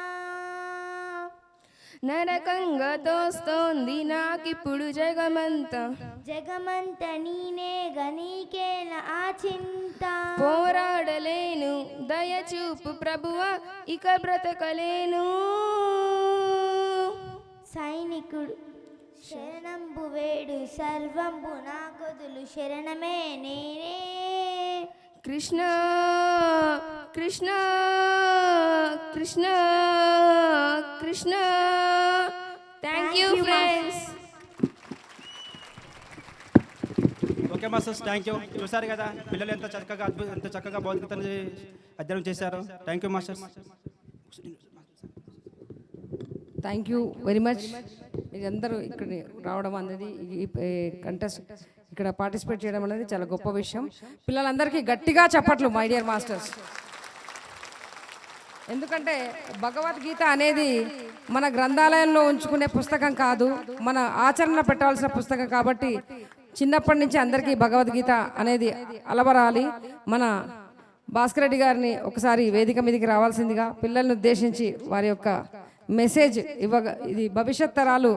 నరకంగా తోస్తోంది నాకిప్పుడు జగమంతా జగమంత నీనేగ నీకేల ఆ చింత. పోరాడలేను దయచూపు ప్రభువ ఇక బ్రతకలేను. సైనికుడు శరణంబు వేడు సర్వంబు నా గొదులు శరణమే నేనే. Krishna Krishna Krishna Krishna. Thank you friends. Okay masters, thank you. చూసారు కదా పిల్లలు ఎంత చక్కగా భగవద్గీతను అధ్యయనం చేశారు. Thank you masters. Thank you very much. మీరందరూ ఇక్కడ రావడం అనేది ఈ కంటెస్ట్ ఇక్కడ పార్టిసిపేట్ చేయడం అనేది చాలా గొప్ప విషయం. పిల్లలందరికీ గట్టిగా చప్పట్లు మై డియర్ మాస్టర్స్. ఎందుకంటే భగవద్గీత అనేది మన గ్రంథాలయంలో ఉంచుకునే పుస్తకం కాదు, మన ఆచరణ పెట్టాల్సిన పుస్తకం. కాబట్టి చిన్నప్పటి నుంచి అందరికీ భగవద్గీత అనేది అలవరాలి. మన భాస్కర్ రెడ్డి గారిని ఒకసారి వేదిక మీదకి రావాల్సిందిగా పిల్లల్ని ఉద్దేశించి వారి యొక్క మెసేజ్ ఇది భవిష్యత్ తరాలు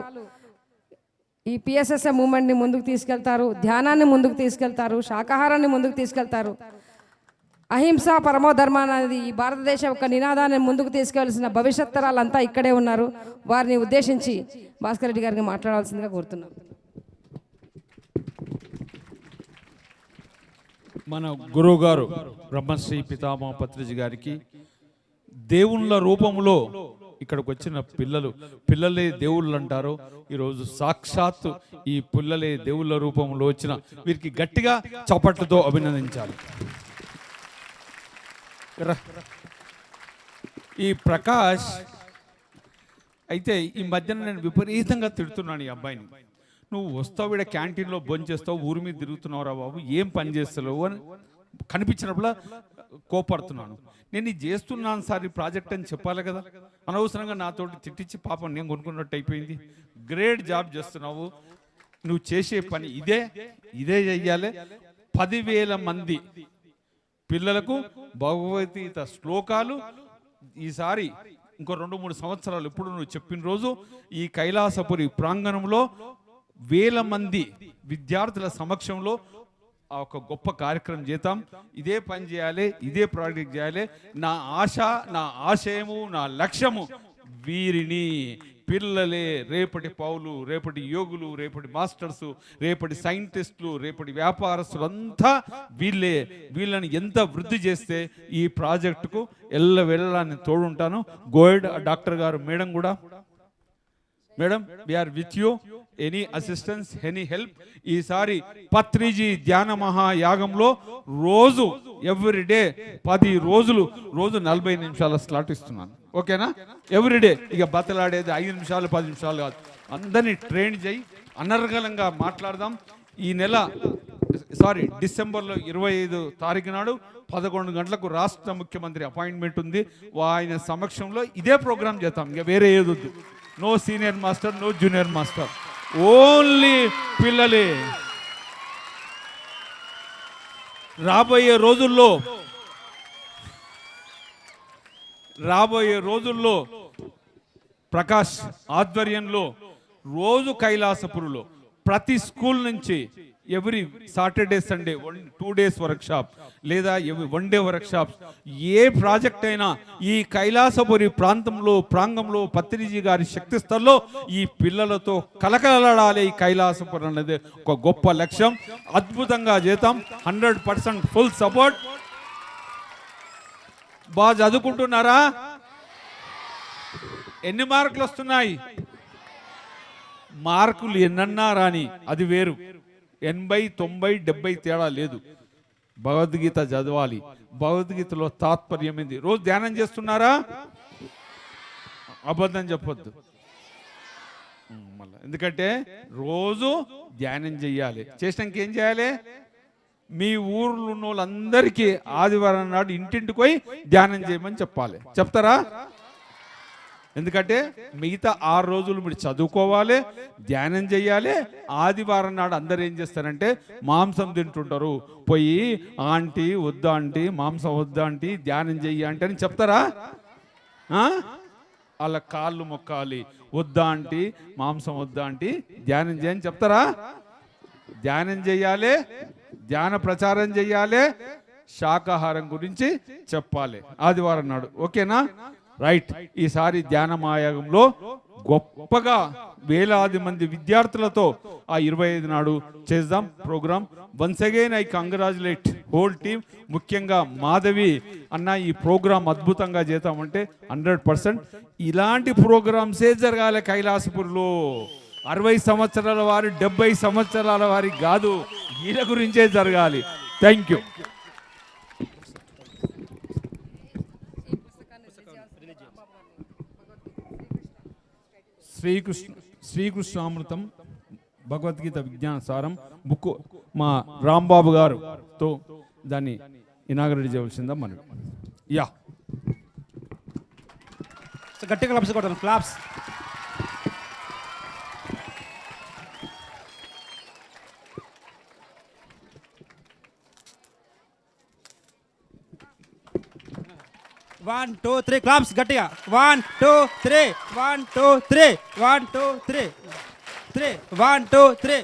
ఈ పిఎస్ఎస్ఏ మూమెంట్ని ముందుకు తీసుకెళ్తారు, ధ్యానాన్ని ముందుకు తీసుకెళ్తారు, శాకాహారాన్ని ముందుకు తీసుకెళ్తారు. అహింస పరమోధర్మ అనేది ఈ భారతదేశ యొక్క నినాదాన్ని ముందుకు తీసుకెళ్లాల్సిన భవిష్యత్ తరాలంతా ఇక్కడే ఉన్నారు. వారిని ఉద్దేశించి భాస్కర్ రెడ్డి గారిని మాట్లాడాల్సిందిగా కోరుతున్నాం. మన గురువు గారు బ్రహ్మశ్రీ పితామహ పత్రిజీ గారికి దేవుళ్ళ రూపంలో ఇక్కడికి వచ్చిన పిల్లలే దేవుళ్ళు అంటారు. ఈరోజు సాక్షాత్తు ఈ పిల్లలే దేవుళ్ళ రూపంలో వచ్చిన వీరికి గట్టిగా చప్పట్లతో అభినందించాలి. ఈ ప్రకాష్ అయితే ఈ మధ్యన నేను విపరీతంగా తిడుతున్నాను ఈ అబ్బాయిని. నువ్వు వస్తావు ఇక్కడ క్యాంటీన్లో భోంచేస్తావు, ఊరి మీద తిరుగుతున్నావురా బాబు, ఏం పని చేస్తావు అని కనిపించినప్పుడు కోపడుతున్నాను. నేను ఇది చేస్తున్నాను సార్ ఈ ప్రాజెక్ట్ అని చెప్పాలి కదా. అనవసరంగా నాతోటి తిట్టించి పాపం నేను కొనుక్కున్నట్టు అయిపోయింది. గ్రేట్ జాబ్ చేస్తున్నావు. నువ్వు చేసే పని ఇదే చెయ్యాలి. 10,000 మంది పిల్లలకు భగవద్గీత శ్లోకాలు ఈసారి ఇంకో 2-3 సంవత్సరాలు ఎప్పుడు నువ్వు చెప్పిన రోజు ఈ కైలాసపురి ప్రాంగణంలో 1000 మంది విద్యార్థుల సమక్షంలో ఒక గొప్ప కార్యక్రమం చేద్దాం. ఇదే పని చేయాలి, ఇదే ప్రాజెక్ట్ చేయాలి. నా ఆశ, నా ఆశయము, నా లక్ష్యము వీరిని పిల్లలే రేపటి పౌలు, రేపటి యోగులు, రేపటి మాస్టర్సు, రేపటి సైంటిస్టులు, రేపటి వ్యాపారస్తులు అంతా వీళ్ళని ఎంత వృద్ధి చేస్తే ఈ ప్రాజెక్టుకు వెళ్ళా నేను తోడుంటాను. గోల్డ్ డాక్టర్ గారు మేడం కూడా, madam we're with you. Any assistance, any help. ఈసారి పత్రిజీ ధ్యాన మహాయాగంలో రోజు ఎవ్రీడే 10 రోజులు రోజు 40 నిమిషాల స్లాట్ ఇస్తున్నాను. ఓకేనా? ఎవ్రీడే. ఇక బతలాడేది 5 నిమిషాలు 10 నిమిషాలు కాదు. అందరినీ ట్రైన్ చేయి, అనర్గళంగా మాట్లాడదాం. ఈ నెల డిసెంబర్లో 25 తారీఖు నాడు 11 గంటలకు రాష్ట్ర ముఖ్యమంత్రి అపాయింట్మెంట్ ఉంది. ఆయన సమక్షంలో ఇదే ప్రోగ్రాం చేద్దాం. ఇక వేరే ఏదొద్దు. No senior master, no junior master, only పిల్లలే. రాబోయే రోజుల్లో ప్రకాష్ ఆధ్వర్యంలో రోజు కైలాసపురులో ప్రతి స్కూల్ నుంచి every Saturday Sunday 2 days workshop లేదా 1 day వర్క్షాప్స్, ఏ ప్రాజెక్ట్ అయినా ఈ కైలాసపురి ప్రాంగంలో పత్రిజీ గారి శక్తి స్థల్లో ఈ పిల్లలతో కలకలలాడాలి. ఈ కైలాసపురం అనేది ఒక గొప్ప లక్ష్యం. అద్భుతంగా చేద్దాం. 100% ఫుల్ సపోర్ట్. బాగా చదువుకుంటున్నారా? ఎన్ని మార్కులు వస్తున్నాయి? మార్కులు ఎన్నన్నా రాని అది వేరు. 80, 90, 70 తేడా లేదు. భగవద్గీత చదవాలి. భగవద్గీతలో తాత్పర్యం ఏంది? రోజు ధ్యానం చేస్తున్నారా? అబద్ధం చెప్పొద్దు మళ్ళీ, ఎందుకంటే రోజు ధ్యానం చెయ్యాలి. చేసినాక ఏం చేయాలి? మీ ఊర్లో ఉన్న వాళ్ళందరికీ ఆదివారం నాడు ఇంటింటికి పోయి ధ్యానం చేయమని చెప్పాలి. చెప్తారా? ఎందుకంటే మిగతా 6 రోజులు మీరు చదువుకోవాలి, ధ్యానం చెయ్యాలి. ఆదివారం నాడు అందరు ఏం చేస్తారంటే మాంసం తింటుంటారు. పోయి ఆంటీ వద్దా ఆంటీ, మాంసం వద్దా ఆంటీ, ధ్యానం చెయ్యి అంటే అని చెప్తారా? వాళ్ళ కాళ్ళు మొక్కాలి. వద్దా ఆంటీ, మాంసం వద్దా ఆంటీ, ధ్యానం చేయని చెప్తారా? ధ్యానం చెయ్యాలి, ధ్యాన ప్రచారం చెయ్యాలి, శాకాహారం గురించి చెప్పాలి ఆదివారం నాడు. ఓకేనా? రైట్. ఈసారి ధ్యాన మాయాగంలో గొప్పగా వేలాది మంది విద్యార్థులతో ఆ 25 నాడు చేద్దాం program. Once again I congratulate whole team, ముఖ్యంగా మాధవి అన్న. ఈ ప్రోగ్రామ్ అద్భుతంగా చేద్దామంటే 100% ఇలాంటి ప్రోగ్రామ్సే జరగాలి కైలాసపూర్లో. 60 సంవత్సరాల వారి, 70 సంవత్సరాల వారి కాదు, వీళ్ళ గురించే జరగాలి. Thank you. శ్రీకృష్ణామృతం భగవద్గీత విజ్ఞాన సారం బుక్ మా రాంబాబు గారుతో దాన్ని ఇనాగరేట్ చేయవలసిందా మనం. యా, గట్టిగా క్లాప్స్ కొడతాను. Claps. One, two, three, claps గట్టిగా. 1, 2, 3, 1, 2, 3, 1, 2, 3, 3, 1, 2, 3.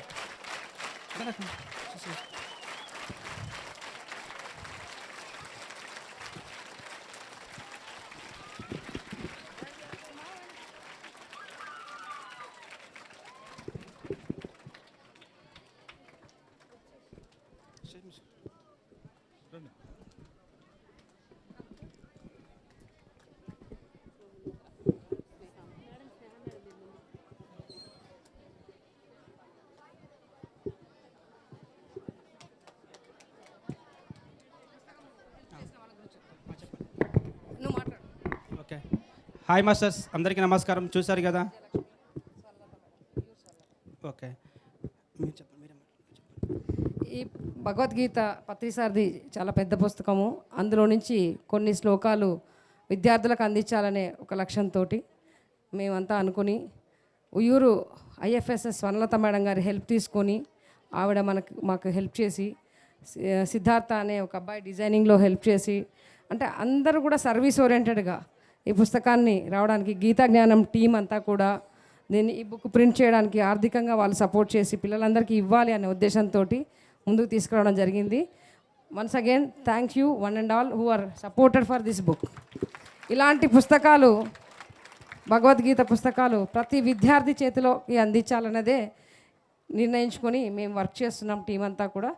ఓకే. హాయ్ మాస్టర్స్, అందరికీ నమస్కారం. చూశారు కదా? ఓకే, మీరు చెప్పండి. ఈ భగవద్గీత పత్రిసారిది చాలా పెద్ద పుస్తకము. అందులో నుంచి కొన్ని శ్లోకాలు విద్యార్థులకు అందించాలనే ఒక లక్ష్యంతో మేమంతా అనుకుని ఉయ్యూరు IFSS వనలత మేడం గారి హెల్ప్ తీసుకొని ఆవిడ మాకు హెల్ప్ చేసి, సిద్ధార్థ అనే ఒక అబ్బాయి డిజైనింగ్లో హెల్ప్ చేసి, అంటే అందరూ కూడా సర్వీస్ ఓరియంటెడ్గా ఈ పుస్తకాన్ని రావడానికి గీతా జ్ఞానం టీం అంతా కూడా దీన్ని ఈ బుక్ ప్రింట్ చేయడానికి ఆర్థికంగా వాళ్ళు సపోర్ట్ చేసి పిల్లలందరికీ ఇవ్వాలి అనే ఉద్దేశంతో ముందుకు తీసుకురావడం జరిగింది. Once again thank you one and all who are supported for this book. ఇలాంటి పుస్తకాలు, భగవద్గీత పుస్తకాలు ప్రతి విద్యార్థి చేతిలోకి అందించాలన్నదే నిర్ణయించుకొని మేము వర్క్ చేస్తున్నాం టీం అంతా కూడా.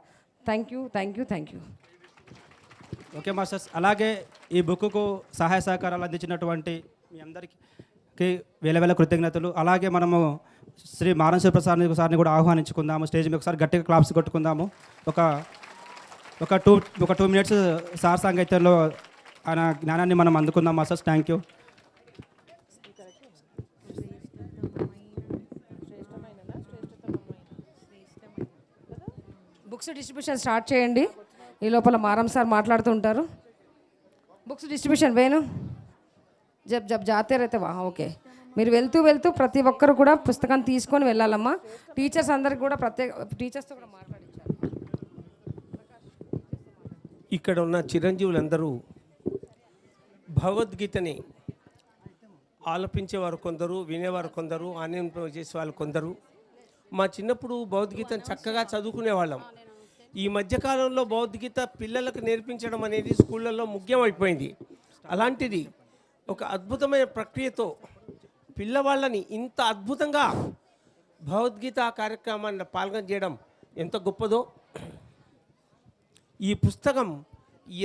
Thank you, thank you, thank you. Okay masters, అలాగే ఈ బుక్కు సహాయ సహకారాలు అందించినటువంటి మీ అందరికీ వేల కృతజ్ఞతలు. అలాగే మనము శ్రీ మారంశ ప్రసాద్ సార్ని కూడా ఆహ్వానించుకుందాము. స్టేజ్ మీద ఒకసారి గట్టిగా క్లాప్స్ కొట్టుకుందాము. ఒక 2 minutes సార్ సాంగత్యంలో ఆయన జ్ఞానాన్ని మనం అందుకుందాం masters. Thank you. Books distribution start చేయండి. ఈ లోపల మారం సార్ మాట్లాడుతూ ఉంటారు. బుక్స్ డిస్ట్రిబ్యూషన్ వేణు జబ్ జాతే రైతే వా. ఓకే, మీరు వెళ్తూ ప్రతి ఒక్కరు కూడా పుస్తకాన్ని తీసుకొని వెళ్ళాలమ్మా. టీచర్స్ అందరికి కూడా టీచర్స్తో కూడా మాట్లాడించారు. ఇక్కడ ఉన్న చిరంజీవులందరూ భగవద్గీతని ఆలపించేవారు కొందరు, వినేవారు కొందరు, చేసే వాళ్ళు కొందరు. మా చిన్నప్పుడు భగవద్గీతను చక్కగా చదువుకునేవాళ్ళం. ఈ మధ్యకాలంలో భగవద్గీత పిల్లలకు నేర్పించడం అనేది స్కూళ్ళల్లో ముఖ్యమైపోయింది. అలాంటిది ఒక అద్భుతమైన ప్రక్రియతో పిల్లవాళ్ళని ఇంత అద్భుతంగా భగవద్గీత కార్యక్రమాన్ని పాల్గొనడం ఎంత గొప్పదో. ఈ పుస్తకం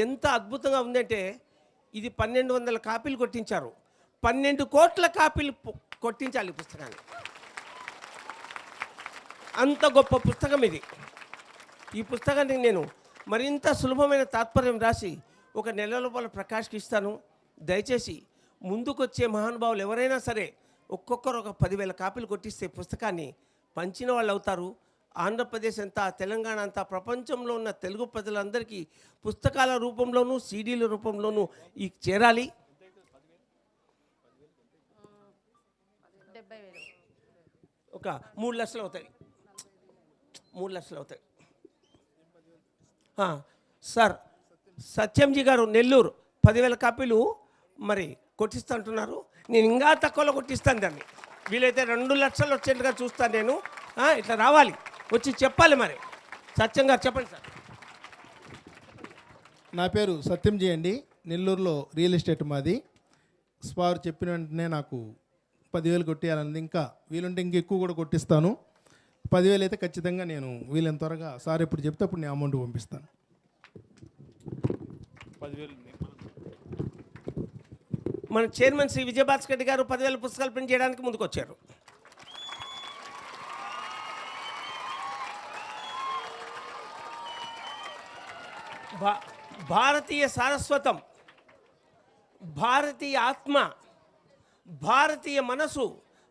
ఎంత అద్భుతంగా ఉందంటే ఇది 1200 కాపీలు కొట్టించారు. 12 కోట్ల కాపీలు కొట్టించాలి ఈ పుస్తకాన్ని. అంత గొప్ప పుస్తకం ఇది. ఈ పుస్తకానికి నేను మరింత సులభమైన తాత్పర్యం రాసి ఒక నెల లోపల ప్రకాష్కి ఇస్తాను. దయచేసి ముందుకొచ్చే మహానుభావులు ఎవరైనా సరే ఒక్కొక్కరు ఒక 10,000 కాపీలు కొట్టిస్తే పుస్తకాన్ని పంచిన వాళ్ళు అవుతారు. ఆంధ్రప్రదేశ్ అంతా, తెలంగాణ అంతా, ప్రపంచంలో ఉన్న తెలుగు ప్రజలందరికీ పుస్తకాల రూపంలోనూ సీడీల రూపంలోనూ ఈ చేరాలి. ఒక 3 లక్షలు అవుతాయి. 3 లక్షలు అవుతాయి. సార్ సత్యంజీ గారు నెల్లూరు 10,000 కాపీలు మరి కొట్టిస్తా అంటున్నారు. నేను ఇంకా తక్కువలో కొట్టిస్తాను దాన్ని. వీలైతే 2 లక్షలు వచ్చేట్టుగా చూస్తాను నేను. ఇట్లా రావాలి, వచ్చి చెప్పాలి. మరి సత్యం గారు చెప్పండి సార్. నా పేరు సత్యంజీ అండి. నెల్లూరులో రియల్ ఎస్టేట్ మాది. స్పార్ చెప్పిన వెంటనే నాకు 10,000 కొట్టేయాలని, ఇంకా వీలుంటే ఇంక ఎక్కువ కూడా కొట్టిస్తాను. 10,000 అయితే ఖచ్చితంగా నేను వీలైన త్వరగా సార్ ఎప్పుడు చెప్తే అప్పుడు నేను అమౌంట్ పంపిస్తాను. 10,000 మన చైర్మన్ శ్రీ విజయభాస్కర్ రెడ్డి గారు 10,000 పుస్తకాలు ప్రింట్ చేయడానికి ముందుకు వచ్చారు. భారతీయ సారస్వతం, భారతీయ ఆత్మ, భారతీయ మనసు,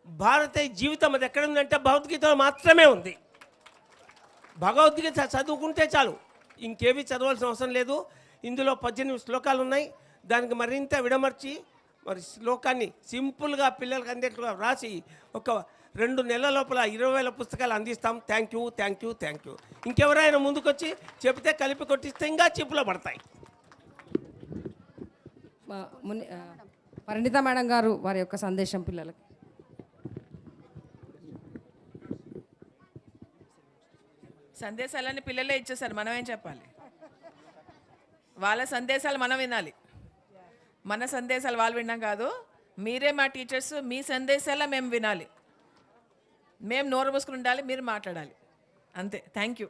భారతీయ జీవితం అది ఎక్కడ ఉందంటే భగవద్గీతలో మాత్రమే ఉంది. భగవద్గీత చదువుకుంటే చాలు, ఇంకేవి చదవాల్సిన అవసరం లేదు. ఇందులో 18 శ్లోకాలు ఉన్నాయి. దానికి మరింత విడమర్చి మరి శ్లోకాన్ని సింపుల్గా పిల్లలకు అందేట్టుగా రాసి ఒక 2 నెలల లోపల 20,000 పుస్తకాలు అందిస్తాం. Thank you, thank you, thank you. ఇంకెవరైనా ముందుకొచ్చి చెబితే కలిపి కొట్టిస్తే ఇంకా చిప్పులో పడతాయి. పరిణిత మేడం గారు వారి యొక్క సందేశం పిల్లలకి. సందేశాలన్నీ పిల్లలే ఇచ్చేసారు, మనం ఏం చెప్పాలి? వాళ్ళ సందేశాలు మనం వినాలి. మన సందేశాలు వాళ్ళు వినడం కాదు. మీరే మా టీచర్స్, మీ సందేశాల మేము వినాలి. మేము నోరు మూసుకుని ఉండాలి, మీరు మాట్లాడాలి, అంతే. Thank you.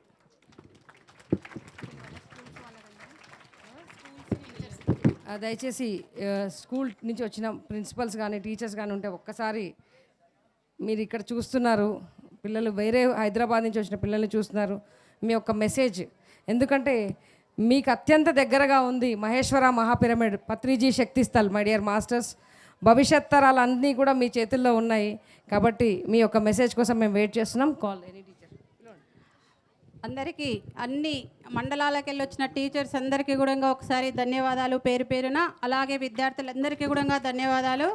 దయచేసి స్కూల్ నుంచి వచ్చిన ప్రిన్సిపల్స్ కానీ టీచర్స్ కానీ ఉంటే ఒక్కసారి మీరు ఇక్కడ చూస్తున్నారు, పిల్లలు వేరే హైదరాబాద్ నుంచి వచ్చిన పిల్లల్ని చూస్తున్నారు. మీ యొక్క మెసేజ్ ఎందుకంటే మీకు అత్యంత దగ్గరగా ఉంది మహేశ్వర మహాపిరమిడ్, Patriji Shaktisthal. My dear masters, భవిష్యత్ తరాలన్నీ కూడా మీ చేతుల్లో ఉన్నాయి. కాబట్టి మీ యొక్క మెసేజ్ కోసం మేము వెయిట్ చేస్తున్నాం. Call any teacher. అందరికీ, అన్ని మండలాలకు వెళ్ళి వచ్చిన టీచర్స్ అందరికీ కూడా ఒకసారి ధన్యవాదాలు పేరు పేరున. అలాగే విద్యార్థులందరికీ కూడా ధన్యవాదాలు.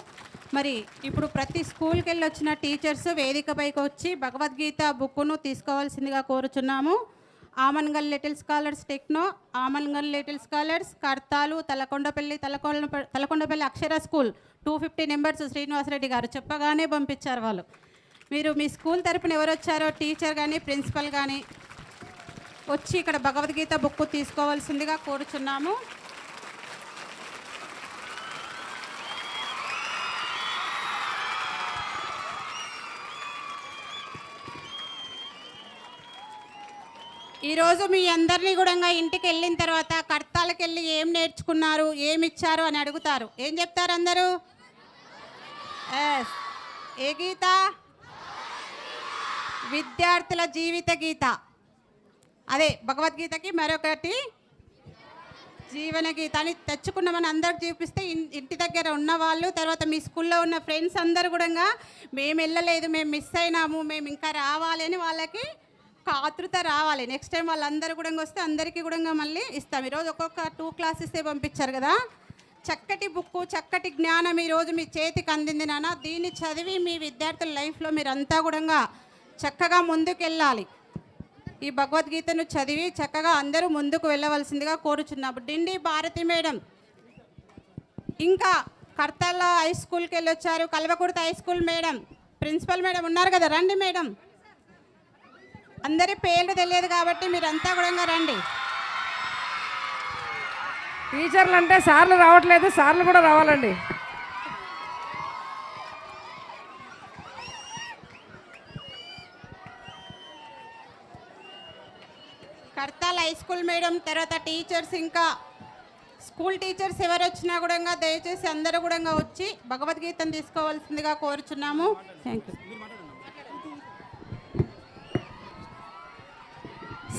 మరి ఇప్పుడు ప్రతి స్కూల్కి వెళ్ళి వచ్చిన టీచర్స్ వేదికపైకి వచ్చి భగవద్గీత బుక్కును తీసుకోవాల్సిందిగా కోరుచున్నాము. Amangal little scholars techno, Amangal little scholars కర్తాలు, తలకొండపల్లి అక్షర స్కూల్ 250 నెంబర్స్ శ్రీనివాసరెడ్డి గారు చెప్పగానే పంపించారు వాళ్ళు. మీరు మీ స్కూల్ తరపున ఎవరు వచ్చారో టీచర్ కానీ ప్రిన్సిపల్ కానీ వచ్చి ఇక్కడ భగవద్గీత బుక్ తీసుకోవాల్సిందిగా కోరుచున్నాము. ఈరోజు మీ అందరినీ కూడా ఇంటికి వెళ్ళిన తర్వాత కర్తాలకు వెళ్ళి ఏం నేర్చుకున్నారు, ఏమి ఇచ్చారు అని అడుగుతారు. ఏం చెప్తారు అందరూ? ఏ గీత? విద్యార్థుల జీవిత గీత. అదే భగవద్గీతకి మరొకటి జీవన గీత అని తెచ్చుకున్నామని అందరికి చూపిస్తే ఇంటి దగ్గర ఉన్నవాళ్ళు, తర్వాత మీ స్కూల్లో ఉన్న ఫ్రెండ్స్ అందరు కూడా మేము వెళ్ళలేదు, మేము మిస్ అయినాము, మేము ఇంకా రావాలి అని వాళ్ళకి ఆతృత రావాలి. నెక్స్ట్ టైం వాళ్ళందరూ కూడా వస్తే అందరికీ కూడా మళ్ళీ ఇస్తాం. ఈరోజు ఒక్కొక్క 2 క్లాసెస్ పంపించారు కదా. చక్కటి బుక్కు, చక్కటి జ్ఞానం ఈరోజు మీ చేతికి అందింది నాన్న. దీన్ని చదివి మీ విద్యార్థుల లైఫ్లో మీరంతా కూడా చక్కగా ముందుకెళ్ళాలి. ఈ భగవద్గీతను చదివి చక్కగా అందరూ ముందుకు వెళ్ళవలసిందిగా కోరుచున్నాము. డిండి భారతి మేడం ఇంకా కర్తాల హై స్కూల్కి వెళ్ళి వచ్చారు, Kalvakurthy high school madam, principal madam ఉన్నారు కదా, రండి మేడం. అందరి పేర్లు తెలియదు కాబట్టి మీరంతా కూడా రండి. టీచర్లు అంటే సార్లు రావట్లేదు, సార్లు కూడా రావాలండి. కర్తాల హై స్కూల్ మేడం, తర్వాత టీచర్స్, ఇంకా స్కూల్ టీచర్స్ ఎవరు వచ్చినా కూడా దయచేసి అందరూ కూడా వచ్చి భగవద్గీతను తీసుకోవాల్సిందిగా కోరుచున్నాము. Thank you.